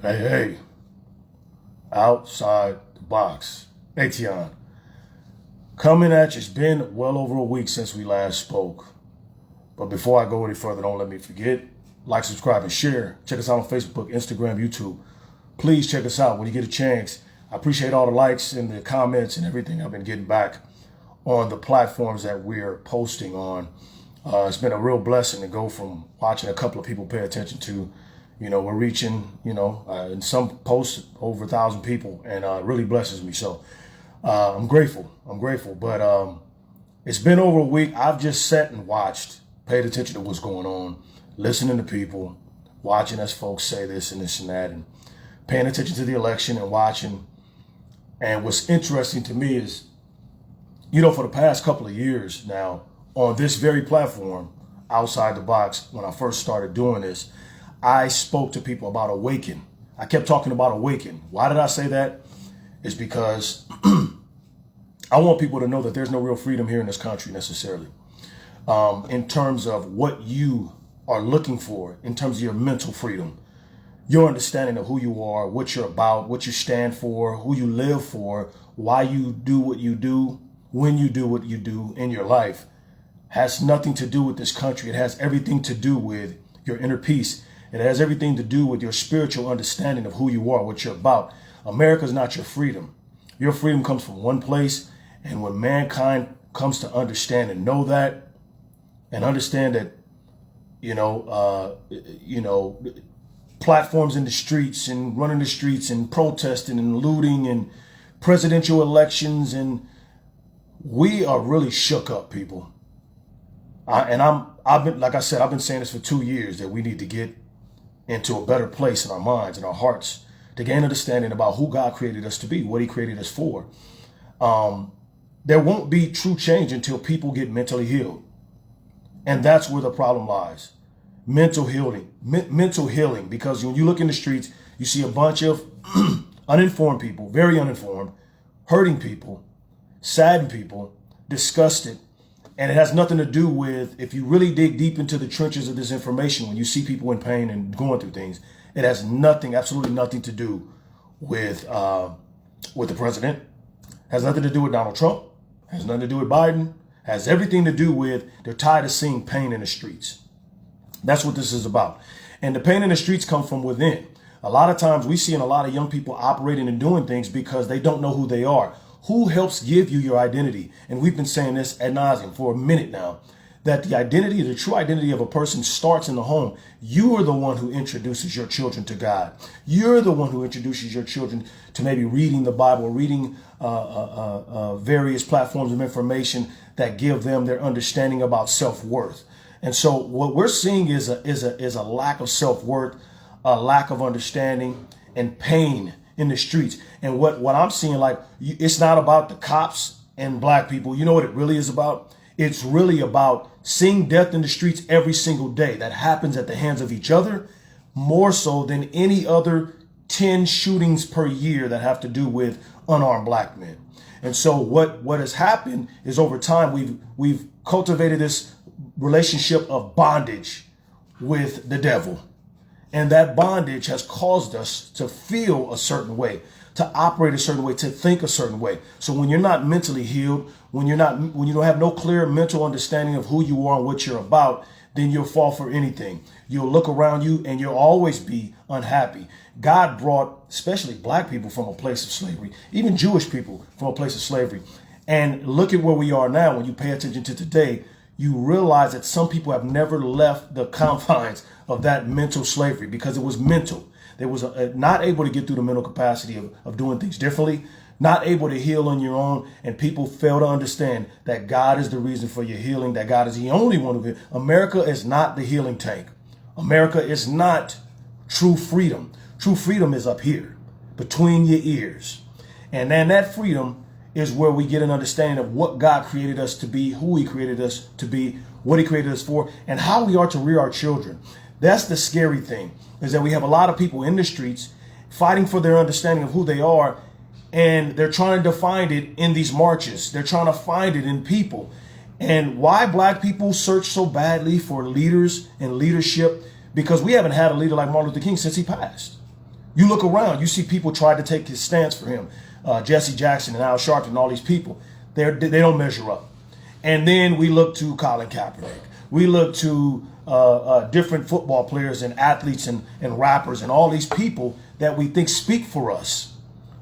Hey, outside the box. Ation, coming at you. It's been well over a week since we last spoke. But before I go any further, don't let me forget, like, subscribe, and share. Check us out on Facebook, Instagram, YouTube. Please check us out when you get a chance. I appreciate all the likes and the comments and everything I've been getting back on the platforms that we're posting on. It's been a real blessing to go from watching a couple of people pay attention to, we're reaching, in some posts over 1,000 people, and it really blesses me. So I'm grateful. But it's been over a week. I've just sat and watched, paid attention to what's going on, listening to people, watching us folks say this and that, and paying attention to the election and watching. And what's interesting to me is, for the past couple of years now, on this very platform, Outside the Box, when I first started doing this, I spoke to people about awaken. I kept talking about awaken. Why did I say that? It's because I want people to know that there's no real freedom here in this country necessarily. In terms of what you are looking for, in terms of your mental freedom, your understanding of who you are, what you're about, what you stand for, who you live for, why you do what you do, when you do what you do in your life, has nothing to do with this country. It has everything to do with your inner peace. It has everything to do with your spiritual understanding of who you are, what you're about. America is not your freedom. Your freedom comes from one place. And when mankind comes to understand and know that, and understand that, platforms in the streets and running the streets and protesting and looting and presidential elections, and we are really shook up, people. I've been saying this for 2 years, that we need to get into a better place in our minds and our hearts to gain understanding about who God created us to be, what he created us for. There won't be true change until people get mentally healed. And that's where the problem lies. Mental healing, because when you look in the streets, you see a bunch of uninformed people, very uninformed, hurting people, saddened people, disgusted. And it has nothing to do with, if you really dig deep into the trenches of this information, when you see people in pain and going through things, it has nothing, absolutely nothing to do with the president. Has nothing to do with Donald Trump. Has nothing to do with Biden. Has everything to do with, they're tired of seeing pain in the streets. That's what this is about. And the pain in the streets come from within. A lot of times we see in a lot of young people operating and doing things because they don't know who they are. Who helps give you your identity? And we've been saying this ad nauseum for a minute now, that the true identity of a person starts in the home. You are the one who introduces your children to God. You're the one who introduces your children to maybe reading the Bible, reading various platforms of information that give them their understanding about self-worth. And so what we're seeing is a lack of self-worth, a lack of understanding, and pain in the streets. And what I'm seeing, it's not about the cops and black people. You know what it really is about? It's really about seeing death in the streets every single day. That happens at the hands of each other, more so than any other 10 shootings per year that have to do with unarmed black men. And so what has happened is, over time, we've cultivated this relationship of bondage with the devil. And that bondage has caused us to feel a certain way, to operate a certain way, to think a certain way. So when you're not mentally healed, when you don't have no clear mental understanding of who you are and what you're about, then you'll fall for anything. You'll look around you and you'll always be unhappy. God brought, especially black people, from a place of slavery, even Jewish people from a place of slavery. And look at where we are now. When you pay attention to today, you realize that some people have never left the confines of that mental slavery, because it was mental. They was not able to get through the mental capacity of doing things differently, not able to heal on your own. And people fail to understand that God is the reason for your healing, that God is the only one who. America is not the healing tank. America is not true freedom. True freedom is up here between your ears. And then that freedom is where we get an understanding of what God created us to be, who he created us to be, what he created us for, and how we are to rear our children. That's the scary thing, is that we have a lot of people in the streets fighting for their understanding of who they are, and they're trying to find it in these marches. They're trying to find it in people. And why black people search so badly for leaders and leadership? Because we haven't had a leader like Martin Luther King since he passed. You look around, you see people try to take his stance for him. Jesse Jackson and Al Sharpton and all these people, they don't measure up. And then we look to Colin Kaepernick. We look to different football players and athletes and rappers and all these people that we think speak for us.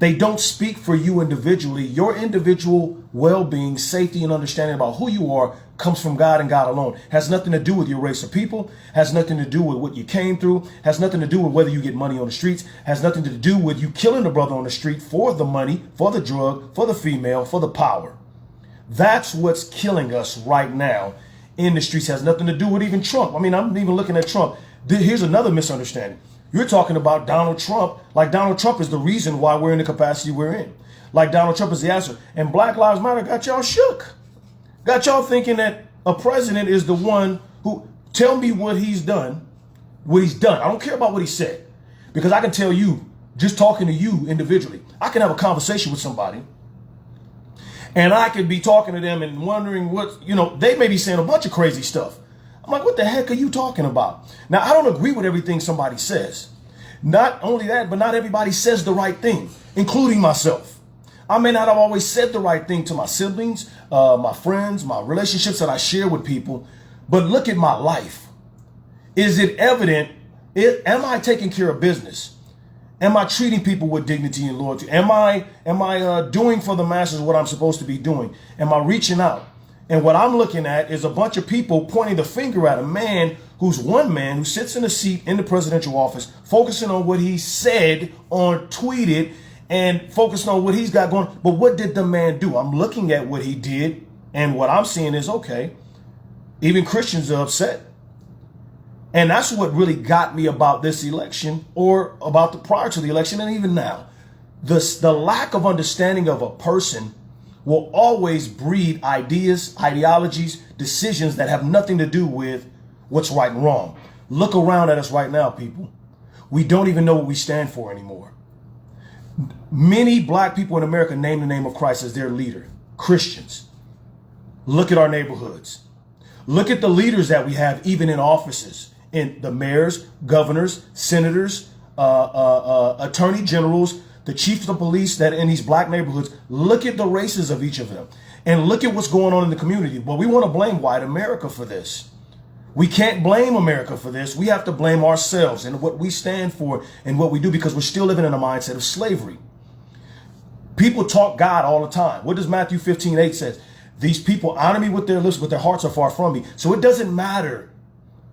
They don't speak for you individually. Your individual well-being, safety, and understanding about who you are comes from God and God alone. Has nothing to do with your race of people, has nothing to do with what you came through, has nothing to do with whether you get money on the streets, has nothing to do with you killing a brother on the street for the money, for the drug, for the female, for the power. That's what's killing us right now in the streets. Has nothing to do with even Trump. I mean, I'm even looking at Trump. Here's another misunderstanding. You're talking about Donald Trump like Donald Trump is the reason why we're in the capacity we're in. Like Donald Trump is the answer. And Black Lives Matter got y'all shook. Got y'all thinking that a president is the one who, tell me what he's done, what he's done. I don't care about what he said. Because I can tell you, just talking to you individually, I can have a conversation with somebody and I could be talking to them and wondering what, they may be saying a bunch of crazy stuff. I'm like, what the heck are you talking about? Now, I don't agree with everything somebody says. Not only that, but not everybody says the right thing, including myself. I may not have always said the right thing to my siblings, my friends, my relationships that I share with people, but look at my life. Is it evident? Am I taking care of business? Am I treating people with dignity and loyalty? Am I doing for the masses what I'm supposed to be doing? Am I reaching out? And what I'm looking at is a bunch of people pointing the finger at a man who's one man who sits in a seat in the presidential office, focusing on what he said or tweeted and focusing on what he's got going. But what did the man do? I'm looking at what he did, and what I'm seeing is, okay, even Christians are upset. And that's what really got me about this election, or about the prior to the election, and even now. The lack of understanding of a person will always breed ideas, ideologies, decisions that have nothing to do with what's right and wrong. Look around at us right now, people. We don't even know what we stand for anymore. Many black people in America name the name of Christ as their leader. Christians. Look at our neighborhoods. Look at the leaders that we have even in offices. In the mayors, governors, senators, attorney generals, the chiefs of police that in these black neighborhoods. Look at the races of each of them and look at what's going on in the community. Well, we want to blame white America for this. We can't blame America for this. We have to blame ourselves and what we stand for and what we do, because we're still living in a mindset of slavery. People talk God all the time. What does Matthew 15:8 says? These people honor me with their lips, but their hearts are far from me. So it doesn't matter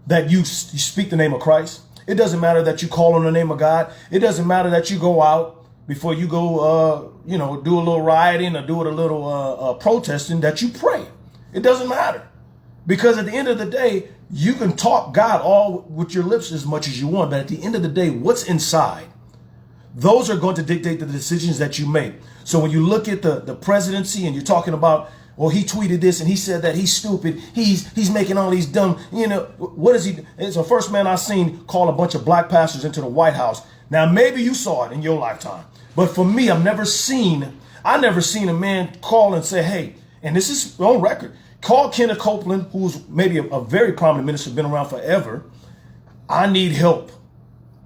that you speak the name of Christ. It doesn't matter that you call on the name of God. It doesn't matter that you go out before you go, do a little rioting or do a little protesting, that you pray. It doesn't matter. Because at the end of the day, you can talk God all with your lips as much as you want. But at the end of the day, what's inside? Those are going to dictate the decisions that you make. So when you look at the presidency and you're talking about, well, he tweeted this and he said that he's stupid. He's making all these dumb, what is he? It's the first man I've seen call a bunch of black pastors into the White House. Now, maybe you saw it in your lifetime. But for me, I never seen a man call and say, hey, and this is on record, call Kenneth Copeland, who's maybe a very prominent minister, been around forever. I need help.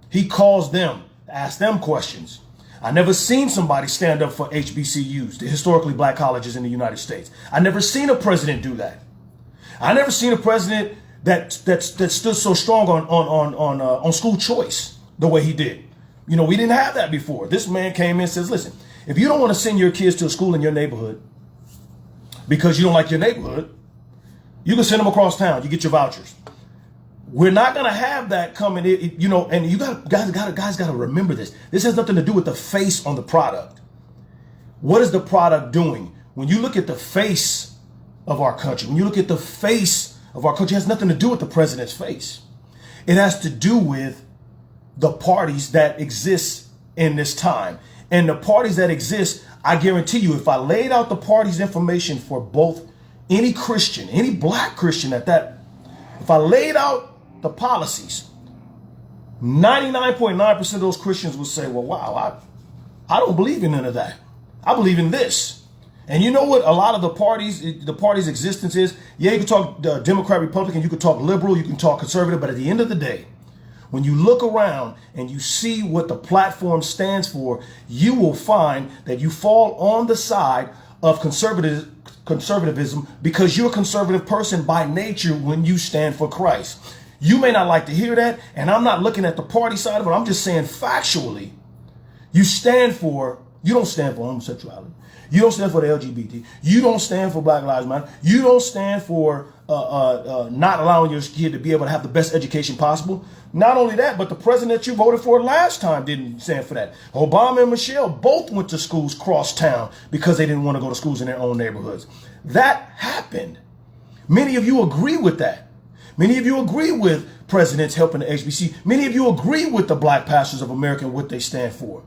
He calls them, ask them questions. I never seen somebody stand up for HBCUs, the historically black colleges in the United States. I never seen a president do that. I never seen a president that stood so strong on school choice the way he did. We didn't have that before. This man came in and says, listen, if you don't want to send your kids to a school in your neighborhood because you don't like your neighborhood, you can send them across town. You get your vouchers. We're not going to have that coming in, and you guys got to remember this. This has nothing to do with the face on the product. What is the product doing? When you look at the face of our country, when you look at the face of our country, it has nothing to do with the president's face. It has to do with the parties that exist in this time. And the parties that exist, I guarantee you, if I laid out the party's information for both any Christian, any black Christian at that, if I laid out the policies, 99.9% of those Christians would say, well, wow, I don't believe in none of that. I believe in this. And you know what a lot of the party's existence is? Yeah, you can talk Democrat, Republican, you can talk liberal, you can talk conservative, but at the end of the day, When you look around and you see what the platform stands for, you will find that you fall on the side of conservatism because you're a conservative person by nature when you stand for Christ. You may not like to hear that, and I'm not looking at the party side of it. I'm just saying factually, you don't stand for homosexuality. You don't stand for the LGBT. You don't stand for Black Lives Matter. You don't stand for not allowing your kid to be able to have the best education possible. Not only that, but the president that you voted for last time didn't stand for that. Obama and Michelle both went to schools cross town because they didn't want to go to schools in their own neighborhoods. That happened. Many of you agree with that. Many of you agree with presidents helping the HBC. Many of you agree with the Black Pastors of America and what they stand for.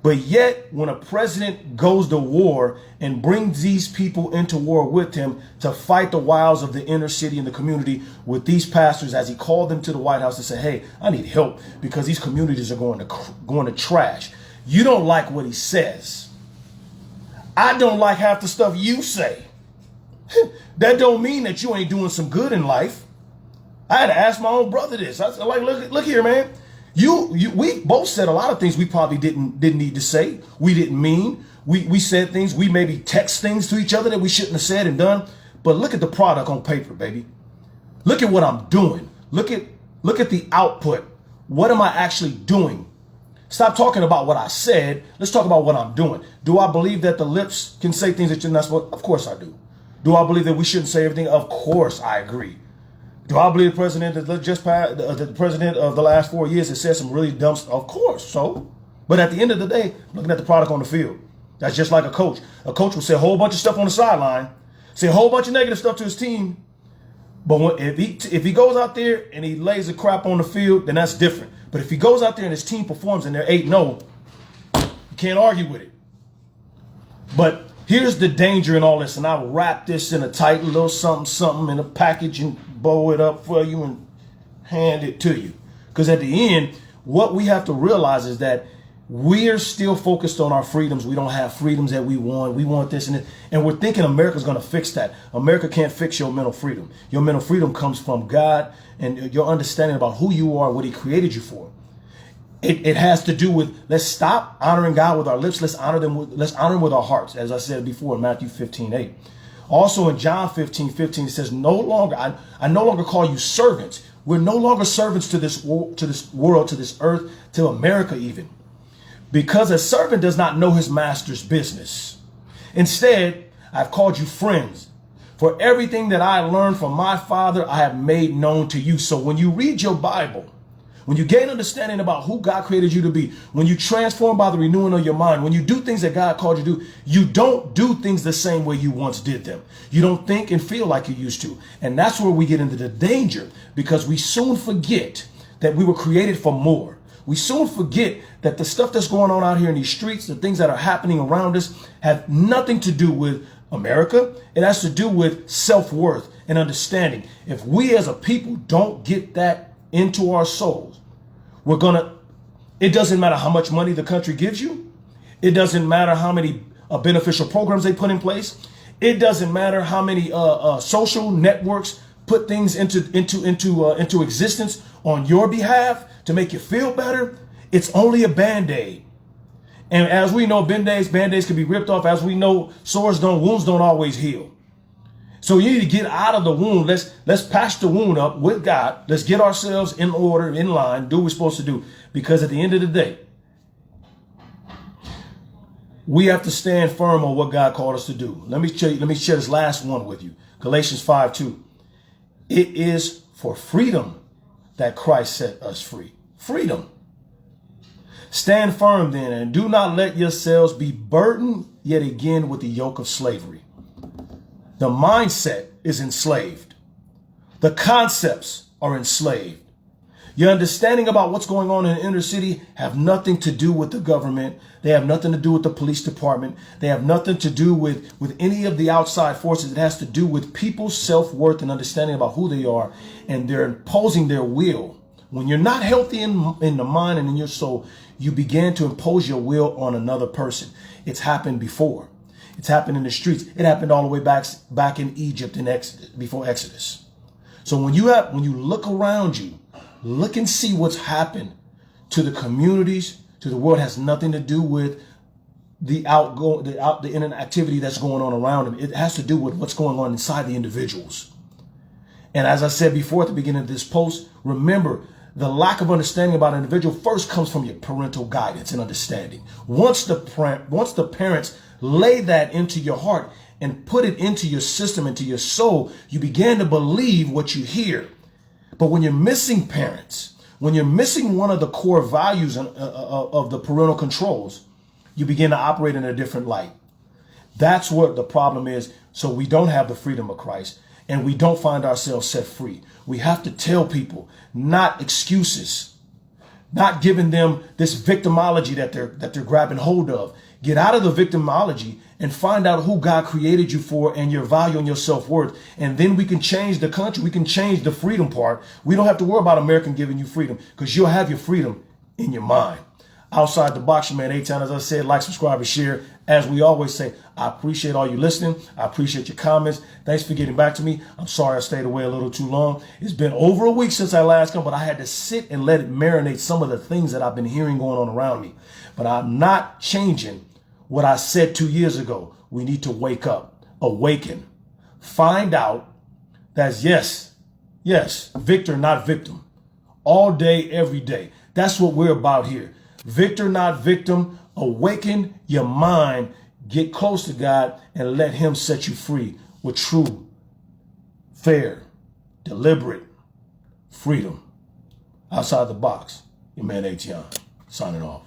But yet, when a president goes to war and brings these people into war with him to fight the wiles of the inner city and the community with these pastors, as he called them to the White House to say, hey, I need help because these communities are going to trash. You don't like what he says. I don't like half the stuff you say. That don't mean that you ain't doing some good in life. I had to ask my own brother this. I said, like, look here, man. We both said a lot of things we probably didn't need to say. We didn't mean. We said things. We maybe text things to each other that we shouldn't have said and done. But look at the product on paper, baby. Look at what I'm doing. Look at the output. What am I actually doing? Stop talking about what I said. Let's talk about what I'm doing. Do I believe that the lips can say things that you're not supposed to? Of course I do. Do I believe that we shouldn't say everything? Of course I agree. Do I believe the president that just passed, the president of the last 4 years has said some really dumb stuff? Of course, so. But at the end of the day, looking at the product on the field, that's just like a coach. A coach will say a whole bunch of stuff on the sideline, say a whole bunch of negative stuff to his team. But if he goes out there and he lays the crap on the field, then that's different. But if he goes out there and his team performs and they're 8-0, you can't argue with it. But here's the danger in all this, and I'll wrap this in a tight little something in a package and bow it up for you and hand it to you. Because at the end, what we have to realize is that we're still focused on our freedoms. We don't have freedoms that we want. We want this and this. And we're thinking America's going to fix that. America can't fix your mental freedom. Your mental freedom comes from God and your understanding about who you are, what he created you for. It has to do with, let's stop honoring God with our lips. Let's honor him with our hearts. As I said before in Matthew 15:8. Also in John 15:15, it says, I no longer call you servants. We're no longer servants to this world, to this earth, to America even. Because a servant does not know his master's business. Instead, I've called you friends. For everything that I learned from my Father, I have made known to you. So when you read your Bible, when you gain understanding about who God created you to be, when you transform by the renewing of your mind, when you do things that God called you to do, you don't do things the same way you once did them. You don't think and feel like you used to. And that's where we get into the danger, because we soon forget that we were created for more. We soon forget that the stuff that's going on out here in these streets, the things that are happening around us, have nothing to do with America. It has to do with self-worth and understanding. If we as a people don't get that into our souls, it doesn't matter how much money the country gives you. It doesn't matter how many beneficial programs they put in place. It doesn't matter how many social networks put things into existence on your behalf to make you feel better. It's only a Band-Aid. And as we know, Band-Aids can be ripped off. As we know, wounds don't always heal. So you need to get out of the wound. Let's patch the wound up with God. Let's get ourselves in order, in line, do what we're supposed to do. Because at the end of the day, we have to stand firm on what God called us to do. Let me share this last one with you. Galatians 5:2. It is for freedom that Christ set us free. Freedom. Stand firm then, and do not let yourselves be burdened yet again with the yoke of slavery. The mindset is enslaved. The concepts are enslaved. Your understanding about what's going on in the inner city have nothing to do with the government. They have nothing to do with the police department. They have nothing to do with any of the outside forces. It has to do with people's self-worth and understanding about who they are, and they're imposing their will. When you're not healthy in the mind and in your soul, you begin to impose your will on another person. It's happened before. It's happened in the streets. It happened all the way back in Egypt in Exodus, before Exodus. So when you look around you, look and see what's happened to the communities, to the world. It has nothing to do with the internet activity that's going on around them. It has to do with what's going on inside the individuals. And as I said before at the beginning of this post, remember, the lack of understanding about an individual first comes from your parental guidance and understanding. Once the parents lay that into your heart and put it into your system, into your soul, you begin to believe what you hear. But when you're missing parents, when you're missing one of the core values of the parental controls, you begin to operate in a different light. That's what the problem is. So we don't have the freedom of Christ and we don't find ourselves set free. We have to tell people, not excuses, not giving them this victimology that they're grabbing hold of. Get out of the victimology and find out who God created you for and your value and your self-worth. And then we can change the country. We can change the freedom part. We don't have to worry about America giving you freedom because you'll have your freedom in your mind. Outside the box, your man A-Town, as I said, like, subscribe, and share. As we always say, I appreciate all you listening. I appreciate your comments. Thanks for getting back to me. I'm sorry I stayed away a little too long. It's been over a week since I last come, but I had to sit and let it marinate some of the things that I've been hearing going on around me. But I'm not changing what I said 2 years ago. We need to wake up, awaken, find out that yes, victor, not victim, all day, every day. That's what we're about here. Victor, not victim. Awaken your mind, get close to God, and let him set you free with true, fair, deliberate freedom. Outside the box, your man A-Town, signing off.